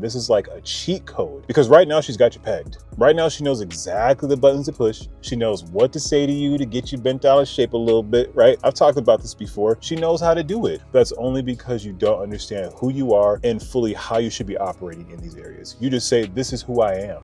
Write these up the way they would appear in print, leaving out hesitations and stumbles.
This is like a cheat code because right now she's got you pegged. Right now she knows exactly the buttons to push. She knows what to say to you to get you bent out of shape a little bit, right? I've talked about this before. She knows how to do it. That's only because you don't understand who you are and fully how you should be operating in these areas. You just say, this is who I am.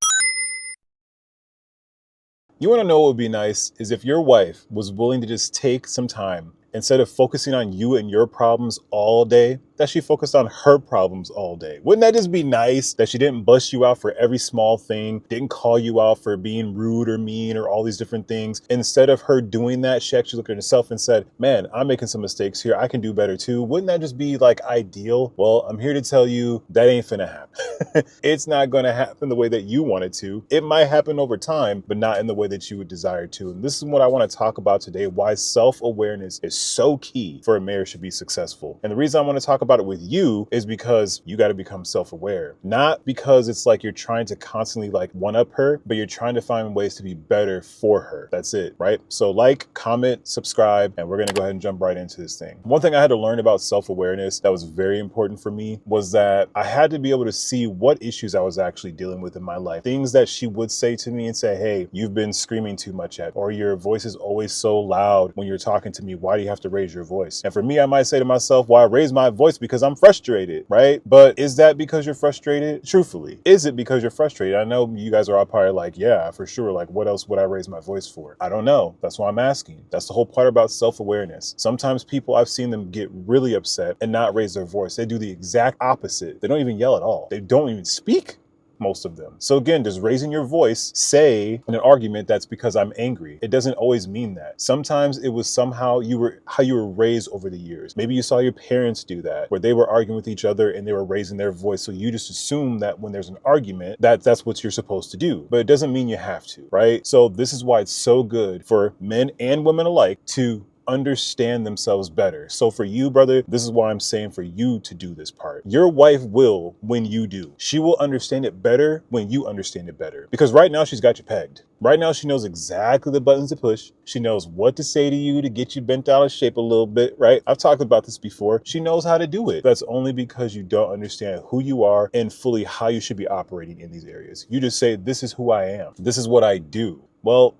You want to know what would be nice is if your wife was willing to just take some time instead of focusing on you and your problems all day, that she focused on her problems all day. Wouldn't that just be nice that she didn't bust you out for every small thing, didn't call you out for being rude or mean or all these different things? Instead of her doing that, she actually looked at herself and said, man, I'm making some mistakes here. I can do better too. Wouldn't that just be like ideal? Well, I'm here to tell you that ain't finna happen. It's not gonna happen the way that you want it to. It might happen over time, but not in the way that you would desire to. And this is what I want to talk about today, why self-awareness is so key for a marriage to be successful. And the reason I want to talk about it with you is because you got to become self-aware. Not because it's like you're trying to constantly like one-up her, but you're trying to find ways to be better for her. That's it, right? So like, comment, subscribe, and we're going to go ahead and jump right into this thing. One thing I had to learn about self-awareness that was very important for me was that I had to be able to see what issues I was actually dealing with in my life. Things that she would say to me and say, hey, you've been screaming too much at, or your voice is always so loud when you're talking to me. Why do you have to raise your voice? And for me, I might say to myself, well, I raise my voice because I'm frustrated, right? But is that because you're frustrated? Truthfully, is it because you're frustrated? I know you guys are all probably like, yeah, for sure. Like, what else would I raise my voice for? I don't know. That's why I'm asking. That's the whole part about self-awareness. Sometimes people, I've seen them get really upset and not raise their voice. They do the exact opposite. They don't even yell at all. They don't even speak. Most of them. So again, does raising your voice say in an argument that's because I'm angry? It doesn't always mean that. Sometimes it was somehow how you were raised over the years. Maybe you saw your parents do that, where they were arguing with each other and they were raising their voice. So you just assume that when there's an argument, that's what you're supposed to do. But it doesn't mean you have to, right? So this is why it's so good for men and women alike to understand themselves better. So for you, brother, this is why I'm saying for you to do this part. Your wife will when you do. She will understand it better when you understand it better. Because right now she's got you pegged. Right now she knows exactly the buttons to push. She knows what to say to you to get you bent out of shape a little bit, right? I've talked about this before. She knows how to do it. That's only because you don't understand who you are and fully how you should be operating in these areas. You just say, this is who I am. This is what I do. Well,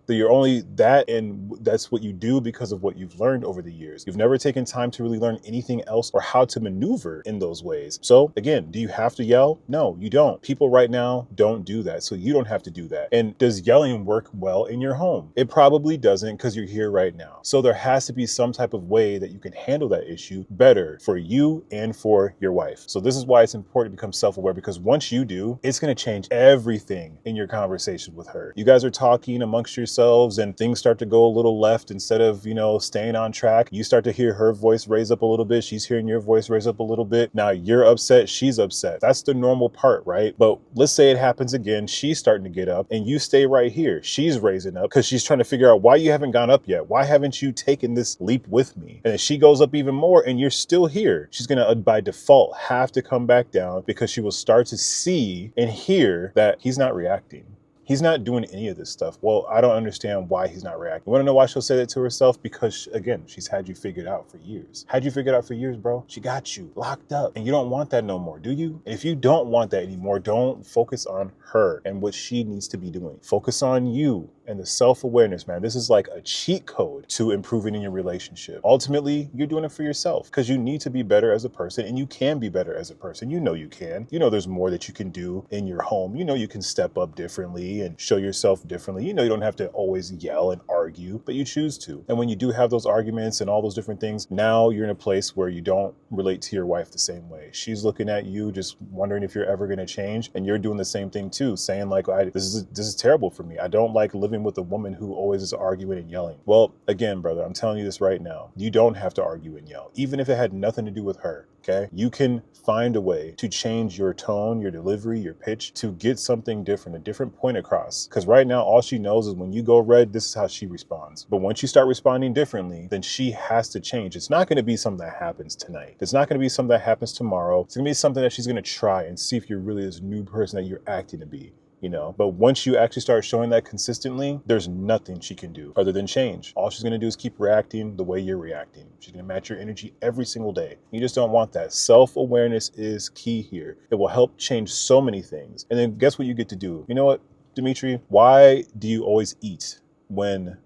you're only that, and that's what you do because of what you've learned over the years. You've never taken time to really learn anything else or how to maneuver in those ways. So again, do you have to yell? No, you don't. People right now don't do that. So you don't have to do that. And does yelling work well in your home? It probably doesn't because you're here right now. So there has to be some type of way that you can handle that issue better for you and for your wife. So this is why it's important to become self-aware, because once you do, it's going to change everything in your conversation with her. You guys are talking amongst yourselves and things start to go a little left instead of, staying on track. You start to hear her voice raise up a little bit. She's hearing your voice raise up a little bit. Now you're upset. She's upset. That's the normal part, right? But let's say it happens again. She's starting to get up and you stay right here. She's raising up because she's trying to figure out why you haven't gone up yet. Why haven't you taken this leap with me? And if she goes up even more and you're still here, she's going to, by default, have to come back down because she will start to see and hear that he's not reacting. He's not doing any of this stuff. Well, I don't understand why he's not reacting. You want to know why she'll say that to herself? Because, again, she's had you figured out for years. Had you figured out for years, bro? She got you locked up. And you don't want that no more, do you? And if you don't want that anymore, don't focus on her and what she needs to be doing. Focus on you and the self-awareness, man. This is like a cheat code to improving in your relationship. Ultimately, you're doing it for yourself because you need to be better as a person, and you can be better as a person. You know you can. You know there's more that you can do in your home. You know you can step up differently and show yourself differently. You know you don't have to always yell and argue, but you choose to. And when you do have those arguments and all those different things, now you're in a place where you don't relate to your wife the same way. She's looking at you just wondering if you're ever going to change, and you're doing the same thing too, saying like, this is terrible for me. I don't like living with a woman who always is arguing and yelling. Well, again, brother, I'm telling you this right now. You don't have to argue and yell, even if it had nothing to do with her. Okay, you can find a way to change your tone, your delivery, your pitch to get something different, a different point across. Because right now, all she knows is when you go red, this is how she responds. But once you start responding differently, then she has to change. It's not going to be something that happens tonight. It's not going to be something that happens tomorrow. It's going to be something that she's going to try and see if you're really this new person that you're acting to be. you know. But once you actually start showing that consistently, there's nothing she can do other than change. All she's gonna do is keep reacting the way you're reacting. She's gonna match your energy every single day. You just don't want that. Self-awareness is key here. It will help change so many things. And then guess what you get to do? You know what, Dimitri? Why do you always eat when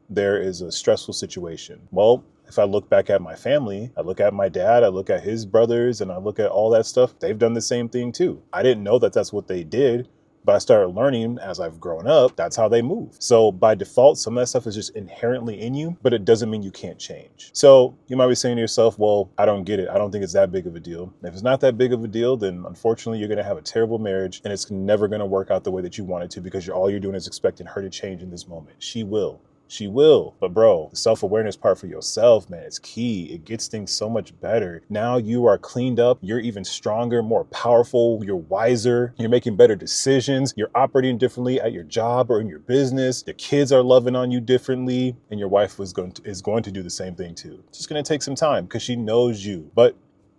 there is a stressful situation? Well, if I look back at my family, I look at my dad, I look at his brothers, and I look at all that stuff, they've done the same thing too. I didn't know that that's what they did, but I started learning as I've grown up, that's how they move. So by default, some of that stuff is just inherently in you, but it doesn't mean you can't change. So you might be saying to yourself, well, I don't get it. I don't think it's that big of a deal. And if it's not that big of a deal, then unfortunately, you're gonna have a terrible marriage and it's never gonna work out the way that you want it to, because all you're doing is expecting her to change in this moment. She will. She will. But bro, the self-awareness part for yourself, man, it's key. It gets things so much better. Now you are cleaned up. You're even stronger, more powerful. You're wiser. You're making better decisions. You're operating differently at your job or in your business. The kids are loving on you differently. And your wife is going to do the same thing too. It's just going to take some time because she knows you. But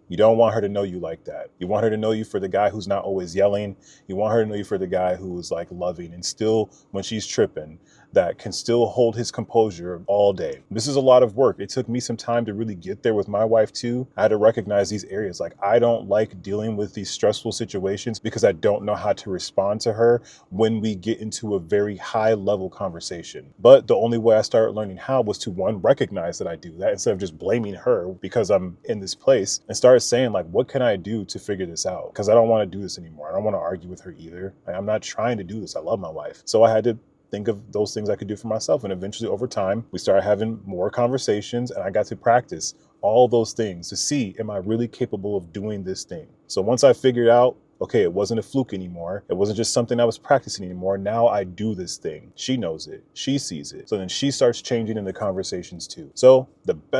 you don't want her to know you like that. You want her to know you for the guy who's not always yelling. You want her to know you for the guy who's like loving and still, when she's tripping, that can still hold his composure all day. This is a lot of work. It took me some time to really get there with my wife too. I had to recognize these areas. Like, I don't like dealing with these stressful situations because I don't know how to respond to her when we get into a very high level conversation. But the only way I started learning how was to, one, recognize that I do that instead of just blaming her because I'm in this place, and start saying like, what can I do to figure this out? Because I don't want to do this anymore. I don't want to argue with her either. Like, I'm not trying to do this. I love my wife. So I had to think of those things I could do for myself. And eventually over time, we started having more conversations and I got to practice all those things to see, am I really capable of doing this thing? So once I figured out, okay, it wasn't a fluke anymore. It wasn't just something I was practicing anymore. Now I do this thing. She knows it. She sees it. So then she starts changing in the conversations too. So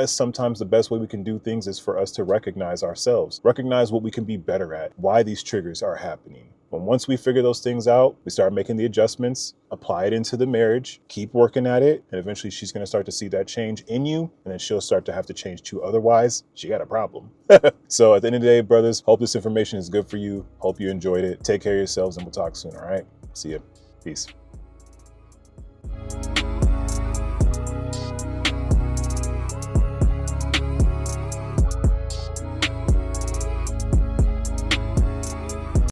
sometimes the best way we can do things is for us to recognize ourselves, recognize what we can be better at, why these triggers are happening. But once we figure those things out, we start making the adjustments, apply it into the marriage, keep working at it, and eventually she's going to start to see that change in you, and then she'll start to have to change too. Otherwise, she got a problem. So at the end of the day, brothers, hope this information is good for you. Hope you enjoyed it. Take care of yourselves, and we'll talk soon, all right? See ya. Peace.